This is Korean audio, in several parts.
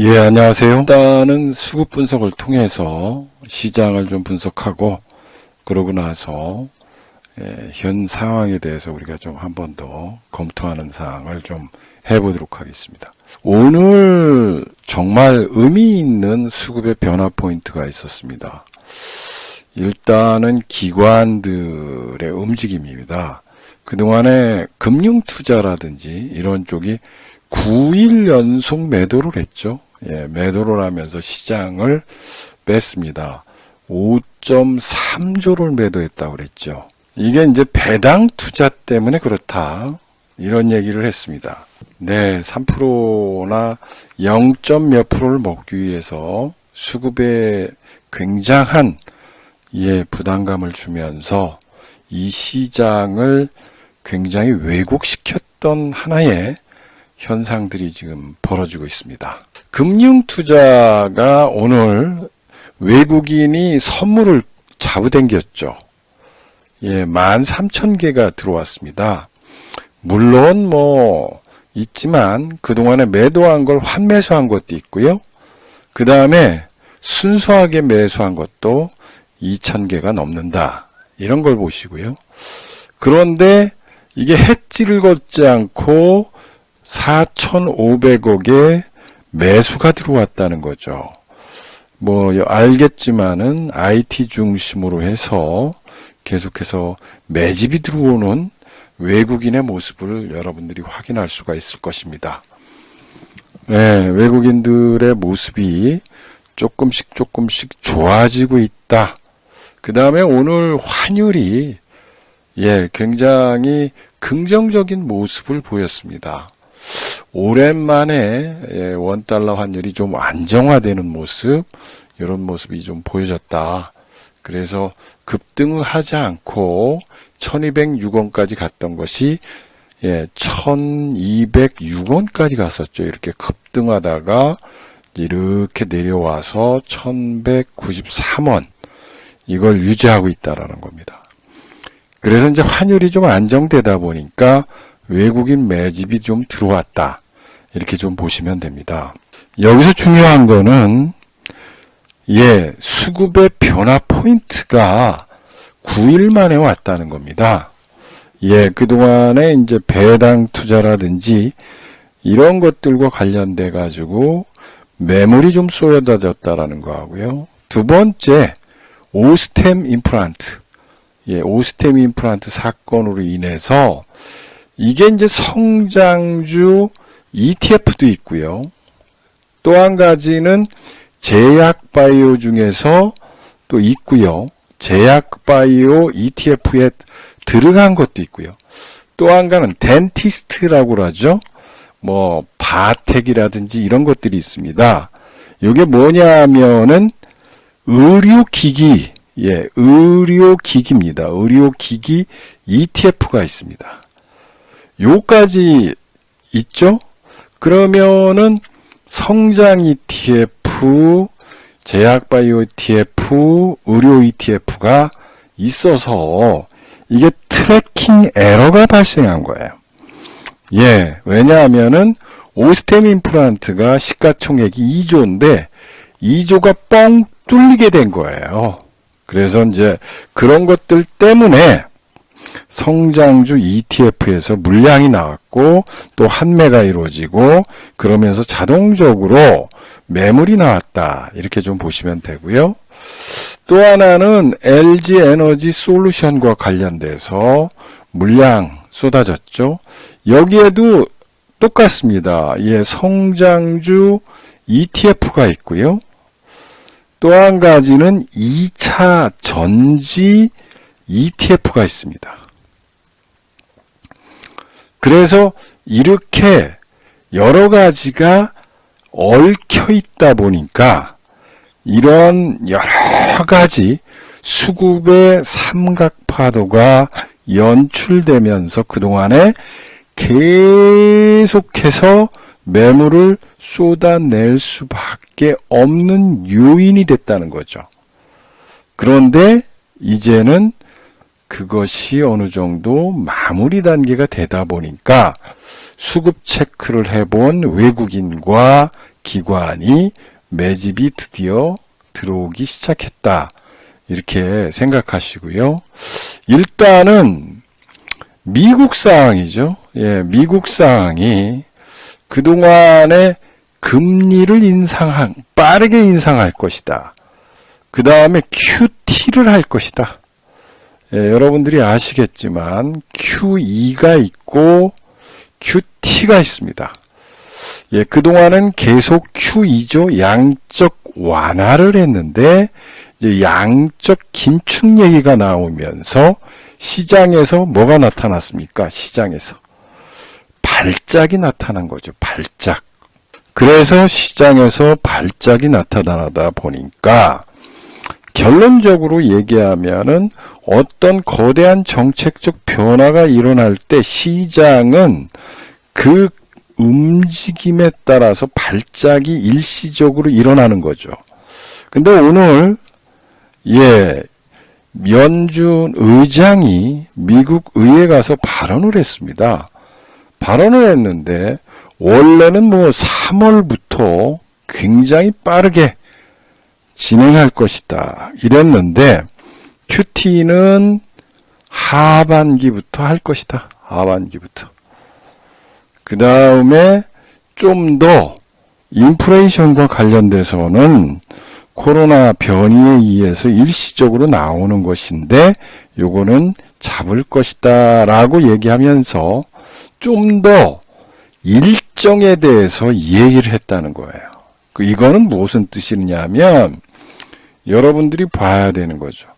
예, 안녕하세요. 일단은 수급 분석을 통해서 시장을 좀 분석하고 그러고 나서 현 상황에 대해서 우리가 좀 한 번 더 검토하는 사항을 좀 해보도록 하겠습니다. 오늘 정말 의미 있는 수급의 변화 포인트가 있었습니다. 일단은 기관들의 움직임입니다. 그동안에 금융투자라든지 이런 쪽이 9일 연속 매도를 했죠. 매도를 하면서 시장을 뺐습니다. 5.3조를 매도했다고 그랬죠. 이게 이제 배당 투자 때문에 그렇다. 이런 얘기를 했습니다. 네, 3%나 0. 몇 프로를 먹기 위해서 수급에 굉장한 부담감을 주면서 이 시장을 굉장히 왜곡시켰던 하나의 현상들이 지금 벌어지고 있습니다. 금융투자가 오늘 외국인이 선물을 잡아당겼죠. 13,000개가 들어왔습니다. 물론 있지만 그동안에 매도한 걸 환매수한 것도 있고요. 그 다음에 순수하게 매수한 것도 2,000개가 넘는다. 이런 걸 보시고요. 그런데 이게 해지를 걷지 않고 4,500억의 매수가 들어왔다는 거죠. 알겠지만은 IT 중심으로 해서 계속해서 매집이 들어오는 외국인의 모습을 여러분들이 확인할 수가 있을 것입니다. 네, 외국인들의 모습이 조금씩 좋아지고 있다. 그 다음에 오늘 환율이 굉장히 긍정적인 모습을 보였습니다. 오랜만에 원달러 환율이 좀 안정화되는 모습, 이런 모습이 좀 보여졌다. 그래서 급등하지 않고 1206원까지 갔던 것이 1206원까지 갔었죠. 이렇게 급등하다가 이렇게 내려와서 1193원, 이걸 유지하고 있다라는 겁니다. 그래서 이제 환율이 좀 안정되다 보니까 외국인 매집이 좀 들어왔다. 이렇게 좀 보시면 됩니다. 여기서 중요한 거는 수급의 변화 포인트가 9일 만에 왔다는 겁니다. 그동안에 이제 배당 투자라든지 이런 것들과 관련돼 가지고 매물이 좀 쏟아졌다라는 거 하고요. 두 번째, 오스템 임플란트. 오스템 임플란트 사건으로 인해서 이게 이제 성장주 ETF도 있고요. 또 한 가지는 제약바이오 중에서 또 있고요. 제약바이오 ETF에 들어간 것도 있고요. 또 한 가지는 덴티스트라고 그러죠. 바텍이라든지 이런 것들이 있습니다. 이게 뭐냐면은 의료기기, 의료기기입니다. 의료기기 ETF가 있습니다. 요까지 있죠? 그러면은 성장 ETF, 제약바이오 ETF, 의료 ETF가 있어서 이게 트래킹 에러가 발생한 거예요. 왜냐하면은 오스템 임플란트가 시가총액이 2조인데 2조가 뻥 뚫리게 된 거예요. 그래서 이제 그런 것들 때문에 성장주 ETF에서 물량이 나왔고 또 환매가 이루어지고 그러면서 자동적으로 매물이 나왔다. 이렇게 좀 보시면 되고요. 또 하나는 LG 에너지 솔루션과 관련돼서 물량 쏟아졌죠. 여기에도 똑같습니다. 성장주 ETF가 있고요. 또 한 가지는 2차 전지 ETF가 있습니다. 그래서 이렇게 여러 가지가 얽혀 있다 보니까 이런 여러 가지 수급의 삼각파도가 연출되면서 그동안에 계속해서 매물을 쏟아낼 수밖에 없는 요인이 됐다는 거죠. 그런데 이제는 그것이 어느 정도 마무리 단계가 되다 보니까 수급 체크를 해본 외국인과 기관이 매집이 드디어 들어오기 시작했다. 이렇게 생각하시고요. 일단은 미국 상황이죠. 예, 미국 상황이 그동안에 금리를 빠르게 인상할 것이다. 그 다음에 QT를 할 것이다. 예, 여러분들이 아시겠지만 QE가 있고 QT가 있습니다. 예, 그동안은 계속 QE죠. 양적 완화를 했는데 이제 양적 긴축 얘기가 나오면서 시장에서 뭐가 나타났습니까? 시장에서 발작이 나타난 거죠. 발작. 그래서 시장에서 발작이 나타나다 보니까 결론적으로 얘기하면은 어떤 거대한 정책적 변화가 일어날 때 시장은 그 움직임에 따라서 발작이 일시적으로 일어나는 거죠. 근데 오늘 연준 의장이 미국 의회에 가서 발언을 했습니다. 발언을 했는데 원래는 3월부터 굉장히 빠르게 진행할 것이다 이랬는데 QT는 하반기부터 할 것이다. 하반기부터. 그 다음에 좀 더 인플레이션과 관련돼서는 코로나 변이에 의해서 일시적으로 나오는 것인데 요거는 잡을 것이다 라고 얘기하면서 좀 더 일정에 대해서 얘기를 했다는 거예요. 이거는 무슨 뜻이냐면 여러분들이 봐야 되는 거죠.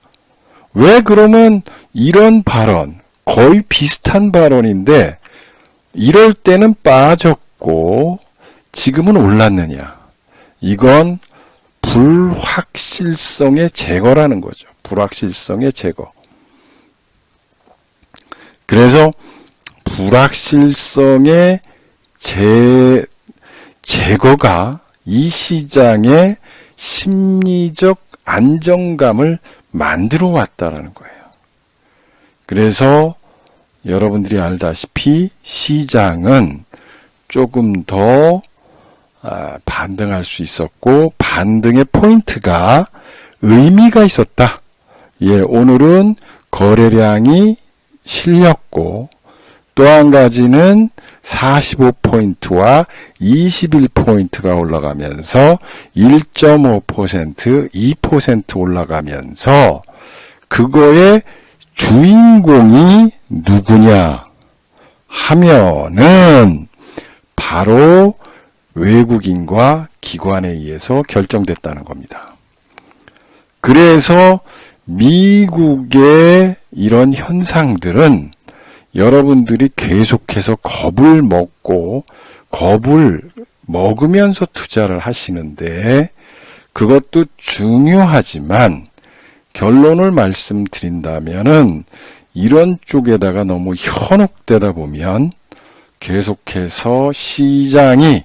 왜 그러면 이런 발언, 거의 비슷한 발언인데 이럴 때는 빠졌고 지금은 올랐느냐. 이건 불확실성의 제거라는 거죠. 불확실성의 제거. 그래서 불확실성의 제거가 이 시장의 심리적 안정감을 만들어 왔다라는 거예요. 그래서 여러분들이 알다시피 시장은 조금 더 반등할 수 있었고 반등의 포인트가 의미가 있었다. 예, 오늘은 거래량이 실렸고 또 한 가지는 45포인트와 21포인트가 올라가면서 1.5%, 2% 올라가면서 그거의 주인공이 누구냐 하면은 바로 외국인과 기관에 의해서 결정됐다는 겁니다. 그래서 미국의 이런 현상들은 여러분들이 계속해서 겁을 먹으면서 투자를 하시는데 그것도 중요하지만 결론을 말씀드린다면은 이런 쪽에다가 너무 현혹되다 보면 계속해서 시장이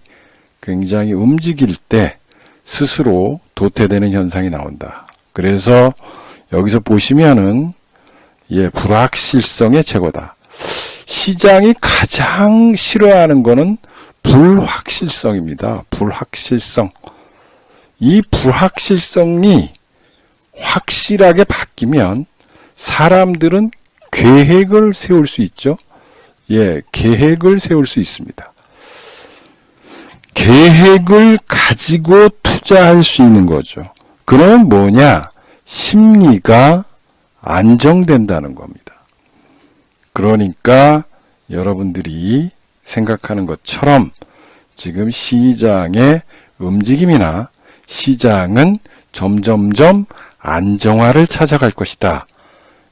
굉장히 움직일 때 스스로 도태되는 현상이 나온다. 그래서 여기서 보시면은 불확실성의 제거다. 시장이 가장 싫어하는 거는 불확실성입니다. 불확실성. 이 불확실성이 확실하게 바뀌면 사람들은 계획을 세울 수 있죠. 계획을 세울 수 있습니다. 계획을 가지고 투자할 수 있는 거죠. 그러면 뭐냐? 심리가 안정된다는 겁니다. 그러니까 여러분들이 생각하는 것처럼 지금 시장의 움직임이나 시장은 점점점 안정화를 찾아갈 것이다.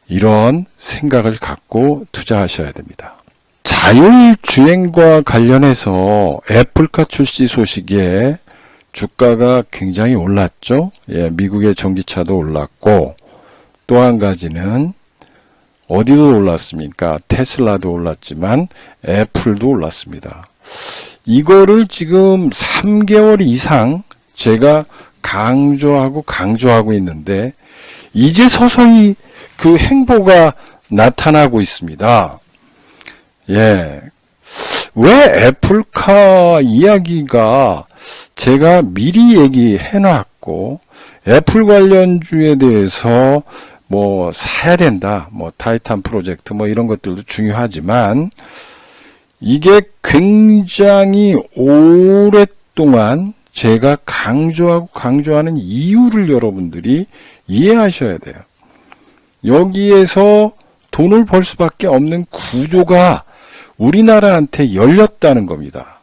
이런 생각을 갖고 투자하셔야 됩니다. 자율주행과 관련해서 애플카 출시 소식에 주가가 굉장히 올랐죠. 미국의 전기차도 올랐고 또 한 가지는 어디도 올랐습니까? 테슬라도 올랐지만 애플도 올랐습니다. 이거를 지금 3개월 이상 제가 강조하고 있는데 이제 서서히 그 행보가 나타나고 있습니다. 왜 애플카 이야기가 제가 미리 얘기해놨고, 애플 관련주에 대해서 뭐 사야 된다, 뭐 타이탄 프로젝트 뭐 이런 것들도 중요하지만, 이게 굉장히 오랫동안 제가 강조하는 이유를 여러분들이 이해하셔야 돼요. 여기에서 돈을 벌 수밖에 없는 구조가 우리나라한테 열렸다는 겁니다.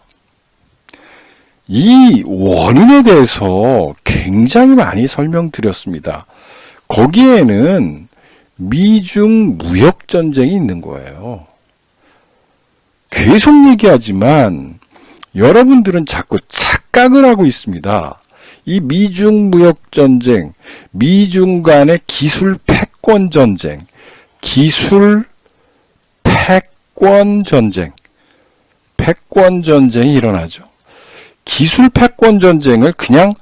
이 원인에 대해서 굉장히 많이 설명드렸습니다. 거기에는 미중 무역전쟁이 있는 거예요. 계속 얘기하지만 여러분들은 자꾸 착각을 하고 있습니다. 이 미중 무역전쟁, 미중 간의 기술 패권 전쟁, 기술 패권 전쟁이 일어나죠. 기술 패권 전쟁을 그냥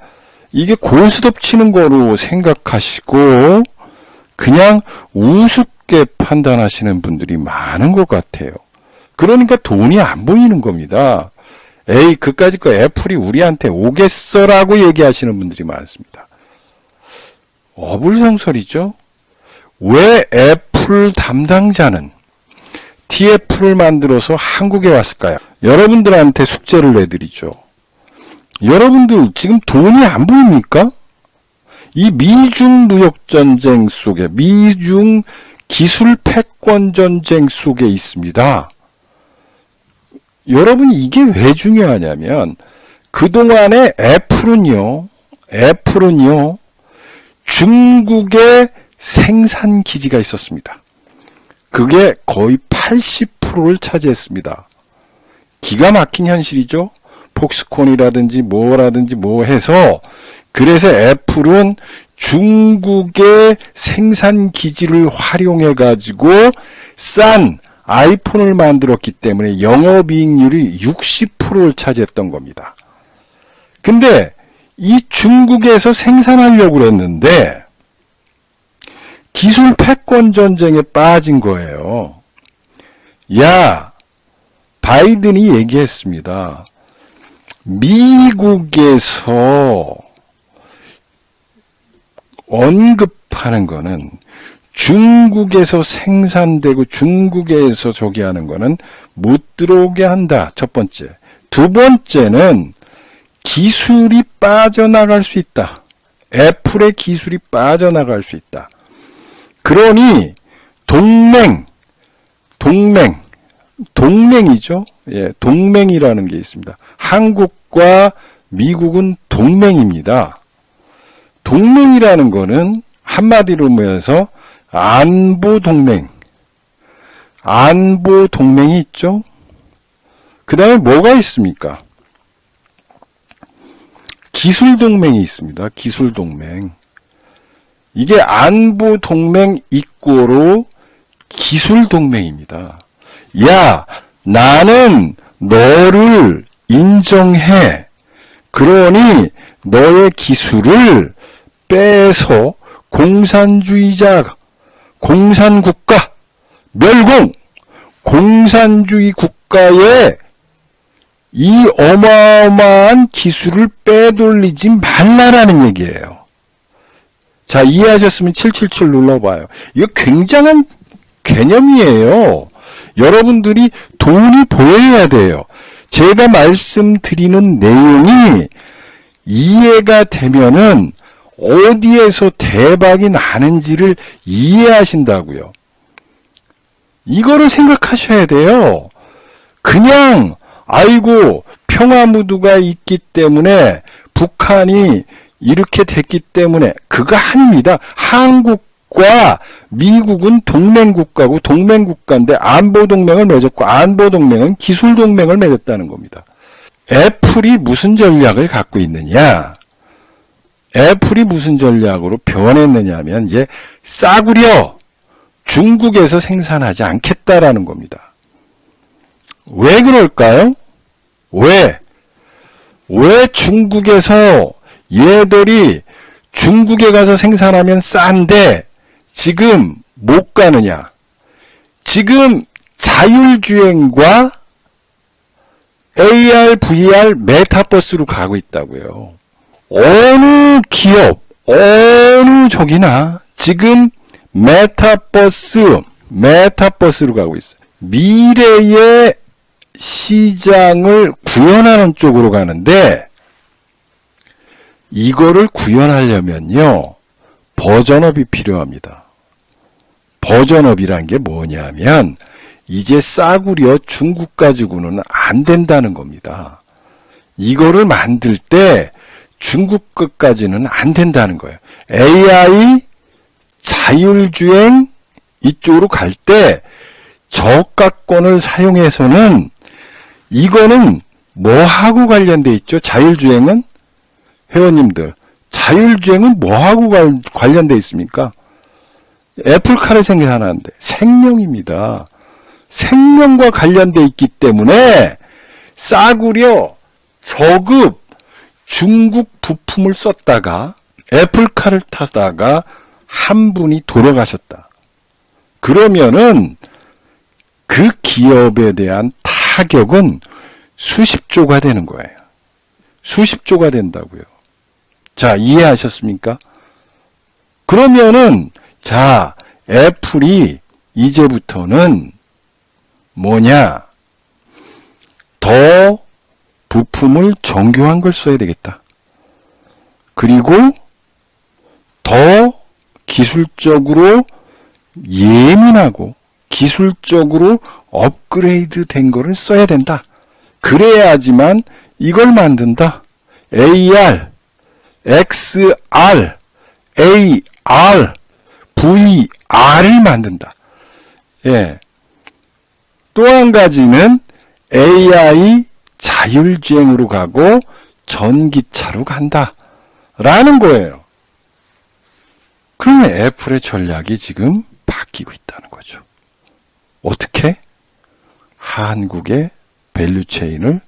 이게 고스톱 치는 거로 생각하시고 그냥 우습게 판단하시는 분들이 많은 것 같아요. 그러니까 돈이 안 보이는 겁니다. 에이, 그까짓 거 애플이 우리한테 오겠어라고 얘기하시는 분들이 많습니다. 어불성설이죠. 왜 애플 담당자는 TF를 만들어서 한국에 왔을까요? 여러분들한테 숙제를 내드리죠. 여러분들 지금 돈이 안 보입니까? 이 미중 무역전쟁 속에, 미중 기술 패권 전쟁 속에 있습니다. 여러분 이게 왜 중요하냐면 그동안에 애플은요 중국의 생산 기지가 있었습니다. 그게 거의 80%를 차지했습니다. 기가 막힌 현실이죠. 폭스콘이라든지 뭐라든지 뭐 해서 그래서 애플은 중국의 생산 기지를 활용해 가지고 싼 아이폰을 만들었기 때문에 영업이익률이 60%를 차지했던 겁니다. 근데 이 중국에서 생산하려고 했는데 기술 패권 전쟁에 빠진 거예요. 야, 바이든이 얘기했습니다. 미국에서 언급하는 거는 중국에서 생산되고 중국에서 저기 하는 거는 못 들어오게 한다. 첫 번째. 두 번째는 기술이 빠져나갈 수 있다. 애플의 기술이 빠져나갈 수 있다. 그러니 동맹이죠. 예, 동맹이라는 게 있습니다. 한국과 미국은 동맹입니다. 동맹이라는 거는 한마디로 말해서 안보 동맹이 있죠. 그 다음에 뭐가 있습니까? 기술 동맹이 있습니다. 기술 동맹. 이게 안보 동맹 이꼬로 기술 동맹입니다. 야, 나는 너를 인정해. 그러니 너의 기술을 빼서 공산국가, 멸공, 공산주의 국가에 이 어마어마한 기술을 빼돌리지 말라라는 얘기예요. 자, 이해하셨으면 777 눌러봐요. 이거 굉장한 개념이에요. 여러분들이 돈이 보여야 돼요. 제가 말씀드리는 내용이 이해가 되면은 어디에서 대박이 나는지를 이해하신다고요. 이거를 생각하셔야 돼요. 그냥 아이고 평화무드가 있기 때문에 북한이 이렇게 됐기 때문에 그거 아닙니다. 한국과 미국은 동맹국가고 동맹국가인데 안보동맹을 맺었고 안보동맹은 기술동맹을 맺었다는 겁니다. 애플이 무슨 전략을 갖고 있느냐? 애플이 무슨 전략으로 변했느냐 하면 이제 싸구려 중국에서 생산하지 않겠다라는 겁니다. 왜 그럴까요? 왜 중국에서 얘들이 중국에 가서 생산하면 싼데 지금 못 가느냐? 지금 자율주행과 AR, VR, 메타버스로 가고 있다고요. 어느 기업, 어느 쪽이나 지금 메타버스로 가고 있어요. 미래의 시장을 구현하는 쪽으로 가는데, 이거를 구현하려면요, 버전업이 필요합니다. 버전업이란 게 뭐냐면, 이제 싸구려 중국 가지고는 안 된다는 겁니다. 이거를 만들 때 중국 것까지는 안 된다는 거예요. AI, 자율주행 이쪽으로 갈 때 저가권을 사용해서는 이거는 뭐하고 관련돼 있죠? 자율주행은? 회원님들, 자율주행은 뭐하고 관련돼 있습니까? 애플카를 생각하는데 생명입니다. 생명과 관련돼 있기 때문에 싸구려 저급 중국 부품을 썼다가 애플카를 타다가 한 분이 돌아가셨다. 그러면은 그 기업에 대한 타격은 수십조가 되는 거예요. 수십조가 된다고요. 자, 이해하셨습니까? 그러면은 자, 애플이 이제부터는 뭐냐? 더 부품을 정교한 걸 써야 되겠다. 그리고 더 기술적으로 예민하고 기술적으로 업그레이드 된 거를 써야 된다. 그래야지만 이걸 만든다. AR, XR, AR, VR을 만든다. 예. 또 한 가지는 AI 자율주행으로 가고 전기차로 간다. 라는 거예요. 그러면 애플의 전략이 지금 바뀌고 있다는 거죠. 어떻게? 한국의 밸류체인을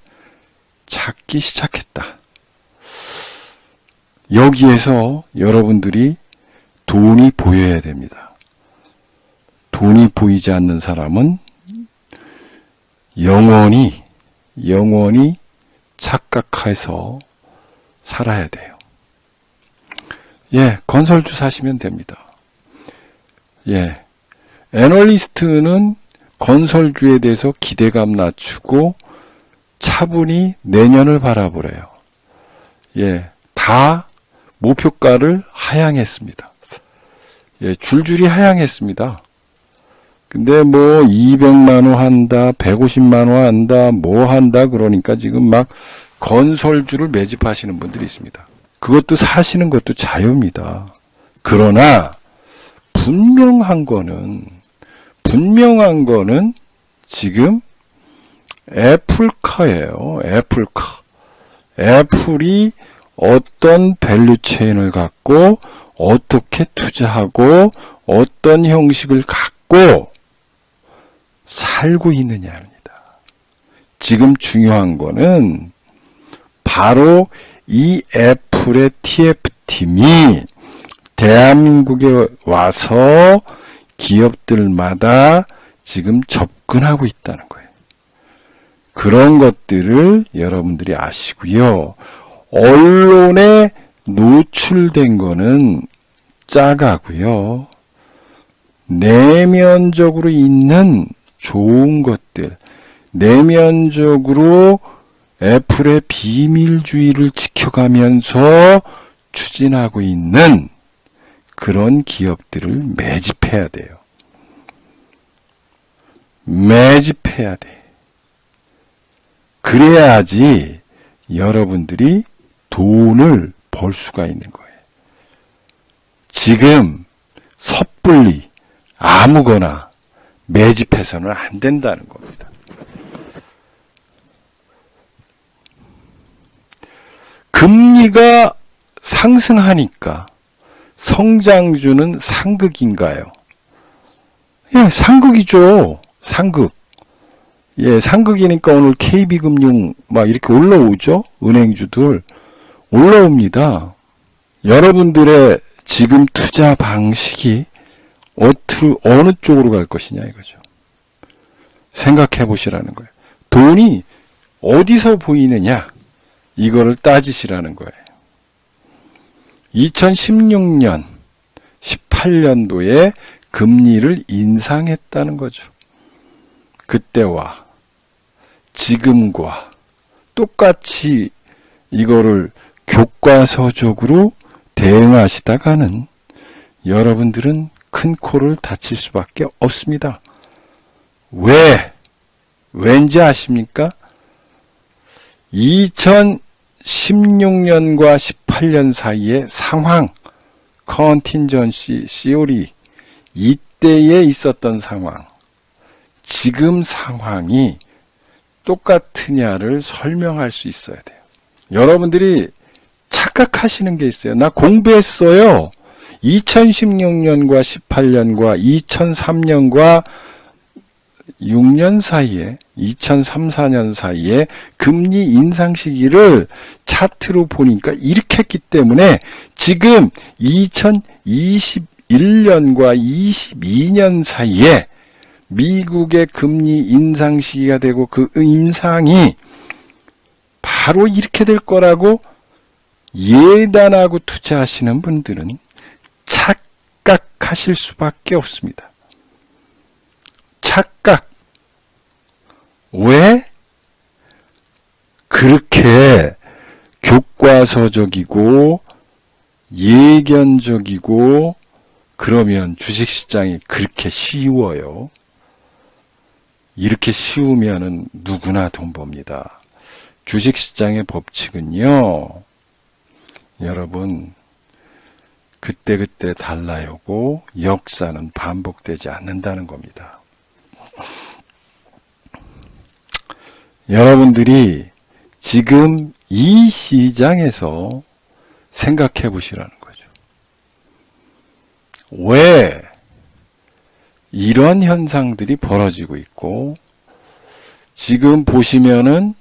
찾기 시작했다. 여기에서 여러분들이 돈이 보여야 됩니다. 돈이 보이지 않는 사람은 영원히 착각해서 살아야 돼요. 예, 건설주 사시면 됩니다. 예, 애널리스트는 건설주에 대해서 기대감 낮추고 차분히 내년을 바라보래요. 예, 다 목표가를 하향했습니다. 예, 줄줄이 하향했습니다. 근데 뭐 200만원 한다, 150만원 한다, 뭐 한다 그러니까 지금 막 건설주를 매집하시는 분들이 있습니다. 그것도 사시는 것도 자유입니다. 그러나 분명한 거는 지금 애플카예요. 애플카. 애플이 어떤 밸류체인을 갖고 어떻게 투자하고 어떤 형식을 갖고 살고 있느냐입니다. 지금 중요한 거는 바로 이 애플의 TF팀이 대한민국에 와서 기업들마다 지금 접근하고 있다는 거예요. 그런 것들을 여러분들이 아시고요. 언론에 노출된 거는 작아고요. 내면적으로 있는 좋은 것들, 내면적으로 애플의 비밀주의를 지켜가면서 추진하고 있는 그런 기업들을 매집해야 돼요. 매집해야 돼. 그래야지 여러분들이 돈을 벌 수가 있는 거예요. 지금 섣불리 아무거나 매집해서는 안 된다는 겁니다. 금리가 상승하니까 성장주는 상극인가요? 예, 상극이죠. 상극. 예, 상극이니까 오늘 KB금융 막 이렇게 올라오죠? 은행주들 올라옵니다. 여러분들의 지금 투자 방식이 어느 쪽으로 갈 것이냐 이거죠. 생각해 보시라는 거예요. 돈이 어디서 보이느냐? 이거를 따지시라는 거예요. 2016년, 18년도에 금리를 인상했다는 거죠. 그때와 지금과 똑같이 이거를 교과서적으로 대응하시다가는 여러분들은 큰 코를 다칠 수밖에 없습니다. 왠지 아십니까? 2016년과 18년 사이의 상황, 컨틴전시 시오리, 이때에 있었던 상황, 지금 상황이 똑같으냐를 설명할 수 있어야 돼요. 여러분들이 착각하시는 게 있어요. 나 공부했어요. 2016년과 18년과 2003년과 6년 사이에 2003, 4년 사이에 금리 인상 시기를 차트로 보니까 이렇게 했기 때문에 지금 2021년과 22년 사이에 미국의 금리 인상 시기가 되고 그 인상이 바로 이렇게 될 거라고 예단하고 투자하시는 분들은 착각하실 수밖에 없습니다. 착각. 왜? 그렇게 교과서적이고 예견적이고 그러면 주식시장이 그렇게 쉬워요. 이렇게 쉬우면은 누구나 돈 법니다. 주식시장의 법칙은요, 여러분, 그때그때 달라요고 역사는 반복되지 않는다는 겁니다. 여러분들이 지금 이 시장에서 생각해 보시라는 거죠. 왜 이런 현상들이 벌어지고 있고, 지금 보시면은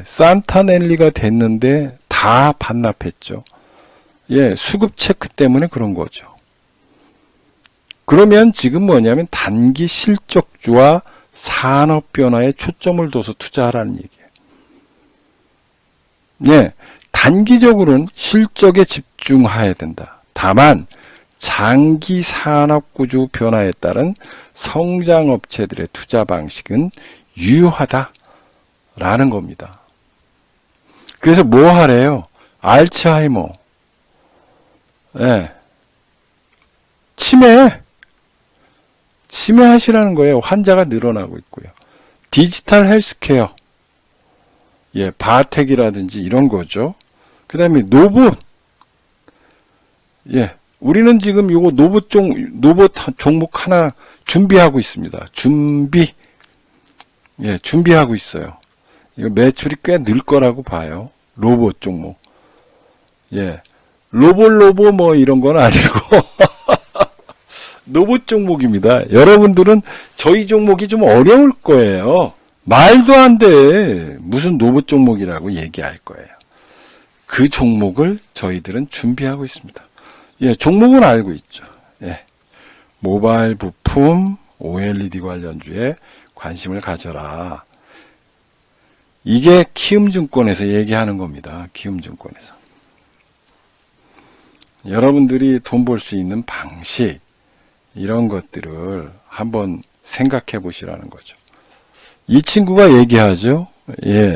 산타넬리가 됐는데 다 반납했죠. 수급 체크 때문에 그런 거죠. 그러면 지금 뭐냐면 단기 실적주와 산업 변화에 초점을 둬서 투자하라는 얘기예요. 단기적으로는 실적에 집중해야 된다. 다만 장기 산업 구조 변화에 따른 성장 업체들의 투자 방식은 유효하다라는 겁니다. 그래서 뭐 하래요? 알츠하이머, 치매하시라는 거예요. 환자가 늘어나고 있고요. 디지털 헬스케어, 바텍이라든지 이런 거죠. 그 다음에 로봇, 우리는 지금 요거 로봇 종목 하나 준비하고 있습니다. 준비하고 있어요. 이거 매출이 꽤 늘 거라고 봐요. 로봇 종목. 로봇 뭐 이런 건 아니고 로봇 종목입니다. 여러분들은 저희 종목이 좀 어려울 거예요. 말도 안 돼. 무슨 로봇 종목이라고 얘기할 거예요. 그 종목을 저희들은 준비하고 있습니다. 종목은 알고 있죠. 모바일 부품, OLED 관련주에 관심을 가져라. 이게 키움증권에서 얘기하는 겁니다. 키움증권에서. 여러분들이 돈 벌 수 있는 방식, 이런 것들을 한번 생각해 보시라는 거죠. 이 친구가 얘기하죠.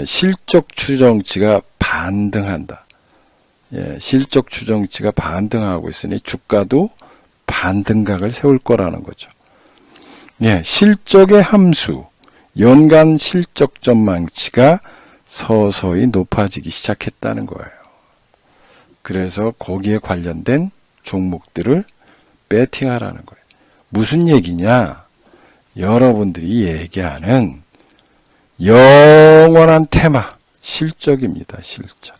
실적 추정치가 반등한다. 실적 추정치가 반등하고 있으니 주가도 반등각을 세울 거라는 거죠. 실적의 함수, 연간 실적 전망치가 서서히 높아지기 시작했다는 거예요. 그래서 거기에 관련된 종목들을 배팅하라는 거예요. 무슨 얘기냐? 여러분들이 얘기하는 영원한 테마, 실적입니다. 실적.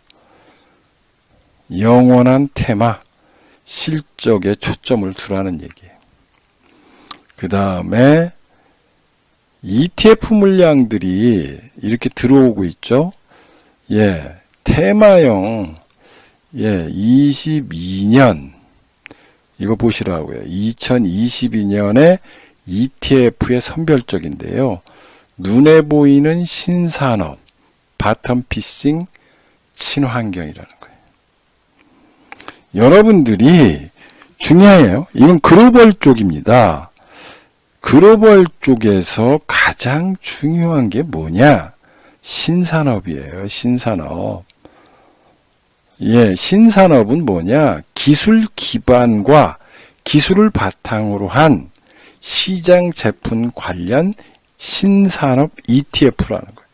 영원한 테마, 실적에 초점을 두라는 얘기예요. 그 다음에 ETF 물량들이 이렇게 들어오고 있죠. 테마형 22년 이거 보시라고요. 2022년에 ETF의 선별적인데요. 눈에 보이는 신산업, 바텀피싱, 친환경이라는 거예요. 여러분들이 중요해요. 이건 글로벌 쪽입니다. 글로벌 쪽에서 가장 중요한 게 뭐냐? 신산업이에요. 신산업. 예, 신산업은 뭐냐? 기술 기반과 기술을 바탕으로 한 시장 제품 관련 신산업 ETF라는 거예요.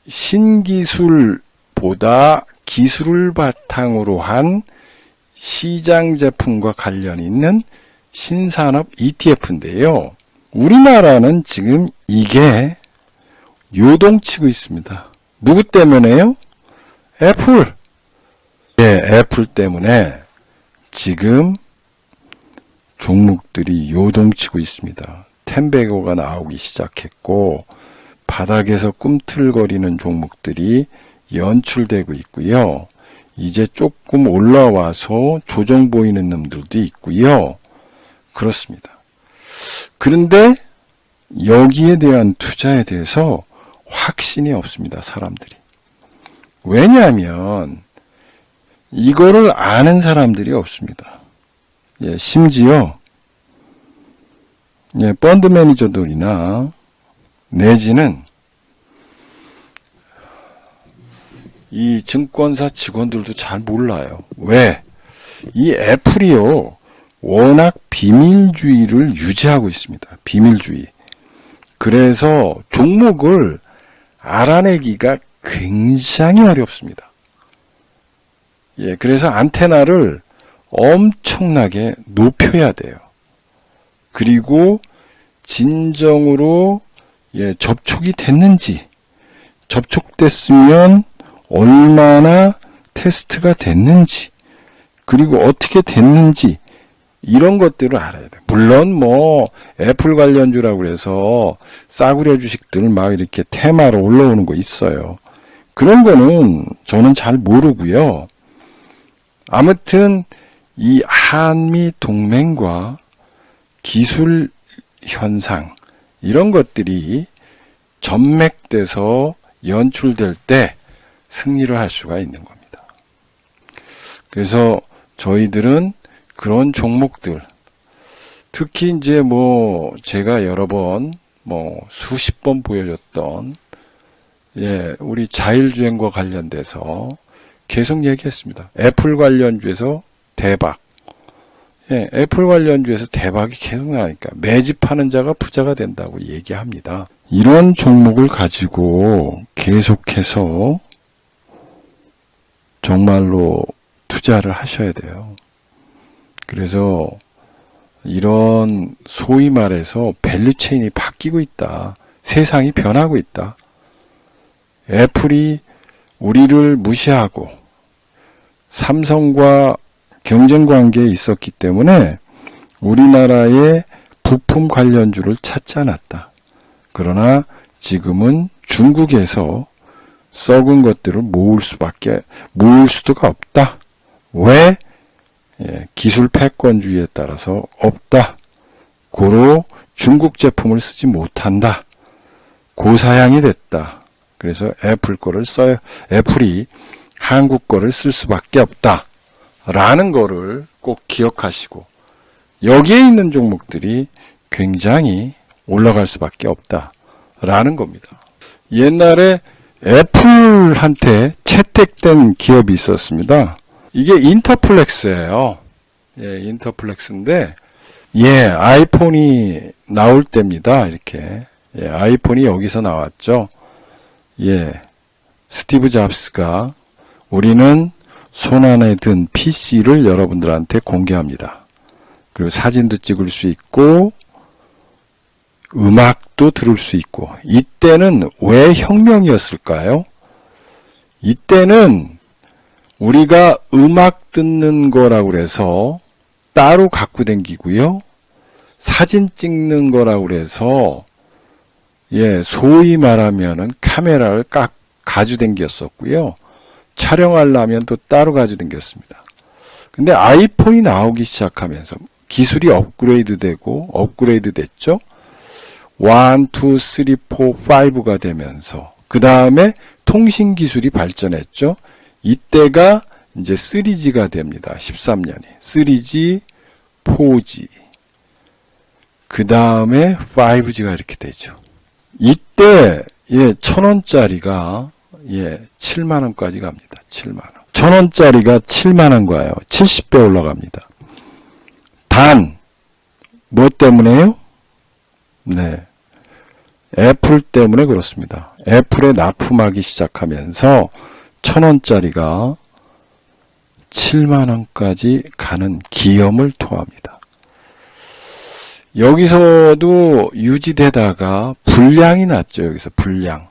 신기술보다 기술을 바탕으로 한 시장 제품과 관련 있는 신산업 ETF인데요. 우리나라는 지금 이게 요동치고 있습니다. 누구 때문에요? 애플. 예, 애플 때문에 지금 종목들이 요동치고 있습니다. 텐베거가 나오기 시작했고 바닥에서 꿈틀거리는 종목들이 연출되고 있고요. 이제 조금 올라와서 조정 보이는 놈들도 있고요. 그렇습니다. 그런데 여기에 대한 투자에 대해서 확신이 없습니다. 사람들이. 왜냐하면 이거를 아는 사람들이 없습니다. 예, 심지어 예, 펀드 매니저들이나 내지는 이 증권사 직원들도 잘 몰라요. 왜? 이 애플이요, 워낙 비밀주의를 유지하고 있습니다. 비밀주의. 그래서 종목을 알아내기가 굉장히 어렵습니다. 예, 그래서 안테나를 엄청나게 높여야 돼요. 그리고 진정으로 예, 접촉이 됐는지, 접촉됐으면 얼마나 테스트가 됐는지, 그리고 어떻게 됐는지, 이런 것들을 알아야 돼요. 물론 뭐 애플 관련주라고 그래서 싸구려 주식들 막 이렇게 테마로 올라오는 거 있어요. 그런 거는 저는 잘 모르고요. 아무튼 이 한미 동맹과 기술 현상, 이런 것들이 전맥돼서 연출될 때 승리를 할 수가 있는 겁니다. 그래서 저희들은 그런 종목들, 특히 이제 뭐 제가 여러 번 뭐 수십 번 보여줬던 예, 우리 자율주행과 관련돼서 계속 얘기했습니다. 애플 관련주에서 대박. 예, 애플 관련주에서 대박이 계속 나니까 매집하는 자가 부자가 된다고 얘기합니다. 이런 종목을 가지고 계속해서 정말로 투자를 하셔야 돼요. 그래서 이런 소위 말해서 밸류체인이 바뀌고 있다. 세상이 변하고 있다. 애플이 우리를 무시하고 삼성과 경쟁 관계에 있었기 때문에 우리나라의 부품 관련주를 찾지 않았다. 그러나 지금은 중국에서 썩은 것들을 모을 수도가 없다. 왜? 예, 기술 패권주의에 따라서 없다. 고로 중국 제품을 쓰지 못한다. 고사양이 됐다. 그래서 애플 거를 써요. 애플이 한국 거를 쓸 수밖에 없다. 라는 거를 꼭 기억하시고 여기에 있는 종목들이 굉장히 올라갈 수밖에 없다. 라는 겁니다. 옛날에 애플한테 채택된 기업이 있었습니다. 이게 인터플렉스예요. 예, 인터플렉스인데 예, 아이폰이 나올 때입니다. 이렇게. 예, 아이폰이 여기서 나왔죠. 예. 스티브 잡스가 우리는 손안에 든 PC를 여러분들한테 공개합니다. 그리고 사진도 찍을 수 있고 음악도 들을 수 있고 이때는 왜 혁명이었을까요? 이때는 우리가 음악 듣는 거라고 그래서 따로 갖고 다니고요. 사진 찍는 거라고 그래서 예, 소위 말하면은 카메라를 가지고 다녔었고요. 촬영하려면 또 따로 가지고 다녔습니다. 근데 아이폰이 나오기 시작하면서 기술이 업그레이드 됐죠. 1, 2, 3, 4, 5가 되면서 그 다음에 통신기술이 발전했죠. 이때가 이제 3G가 됩니다. 13년이. 3G, 4G. 그 다음에 5G가 이렇게 되죠. 이때, 1,000원짜리가, 7만원까지 갑니다. 7만원. 1,000원짜리가 7만원 가요. 70배 올라갑니다. 단, 뭐 때문에요? 네. 애플 때문에 그렇습니다. 애플에 납품하기 시작하면서 1,000원짜리가 7만원까지 가는 기염을 토합니다. 여기서도 유지되다가 불량이 났죠. 여기서 불량.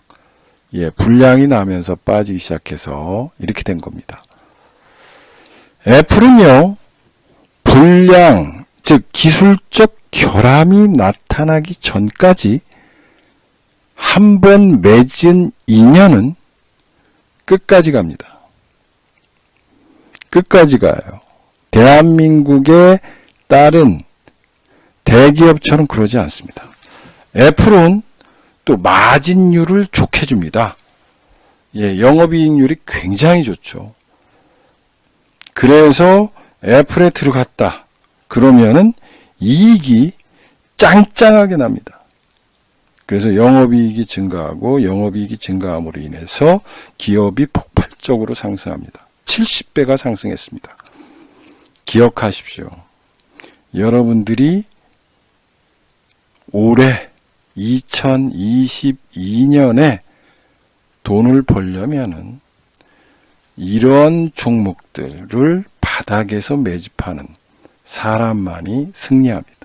불량이 나면서 빠지기 시작해서 이렇게 된 겁니다. 애플은요, 불량, 즉 기술적 결함이 나타나기 전까지 한 번 맺은 인연은 끝까지 갑니다. 끝까지 가요. 대한민국의 다른 대기업처럼 그러지 않습니다. 애플은 또 마진율을 좋게 줍니다. 영업이익률이 굉장히 좋죠. 그래서 애플에 들어갔다. 그러면은 이익이 짱짱하게 납니다. 그래서 영업이익이 증가하고 영업이익이 증가함으로 인해서 기업이 폭발적으로 상승합니다. 70배가 상승했습니다. 기억하십시오. 여러분들이 올해 2022년에 돈을 벌려면은 이런 종목들을 바닥에서 매집하는 사람만이 승리합니다.